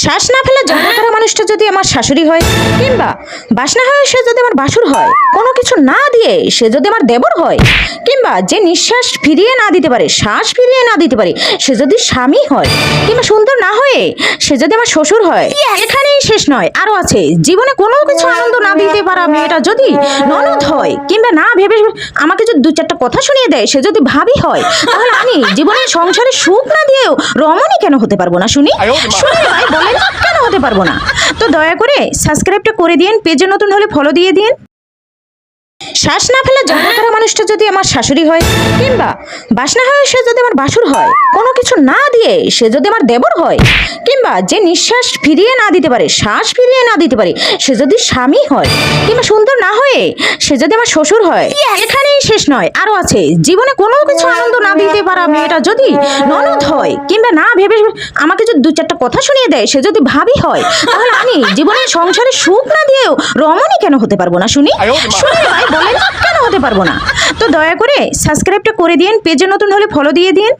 শ্বাস না ফেলা জন্ম করা মানুষটা যদি আমার শাশুড়ি হয়, কিংবা বাসনা হয়ে সে যদি আমার বাসুর হয়, কোনো কিছু না দিয়ে সে যদি আমার দেবর হয়, কিংবা যে নিঃশ্বাস ফিরিয়ে না দিতে পারে, শ্বাস ফিরিয়ে না দিতে পারে সে যদি স্বামী হয়, কিংবা সুন্দর না হয়ে সে যদি আমার শ্বশুর হয়, এখানেই শেষ নয়, আরো আছে। জীবনে কোনো কিছু আনন্দ না দিতে পারা মেয়েটা যদি ননদ হয়, কিংবা না ভেবে আমাকে যদি দু চারটা কথা শুনিয়ে দেয় সে যদি ভাবি হয়, তাহলে আমি জীবনে সংসারে সুখ না দিয়েও রমণী কেন হতে পারবো না শুনি? শুনি ভাই, বলেন কেন হতে পারবো না? তো দয়া করে সাবস্ক্রাইবটা করে দিন, পেজে নতুন হলে ফলো দিয়ে দিন। শ্বাস না ফেলা জন্ম করা মানুষটা যদি আমার শাশুড়ি হয়, কিংবা বাসনা হয়ে সে যদি আমার বাসুর হয়, কোনো কিছু না দিয়ে সে যদি আমার দেবর হয়, কিংবা যে নিঃশ্বাস ফিরিয়ে না দিতে পারে, শ্বাস ফিরিয়ে না দিতে পারে সে যদি স্বামী হয়, কিংবা সুন্দর না হয়ে সে যদি আমার শ্বশুর হয়, এখানেই শেষ নয়, আরো আছে। জীবনে কোনো কিছু আনন্দ না দিতে পারা মেয়েটা যদি ননদ হয়, কিংবা না ভেবে আমাকে যদি দু চারটা কথা শুনিয়ে দেয় সে যদি ভাবি হয়, তাহলে আমি জীবনে সংসারে সুখ না দিয়েও রমণী কেন হতে পারবো না শুনি? শুনি ভাই, বলেন কেন হতে পারবো না? তো দয়া করে সাবস্ক্রাইবটা করে দিন, পেজে নতুন হলে ফলো দিয়ে দিন।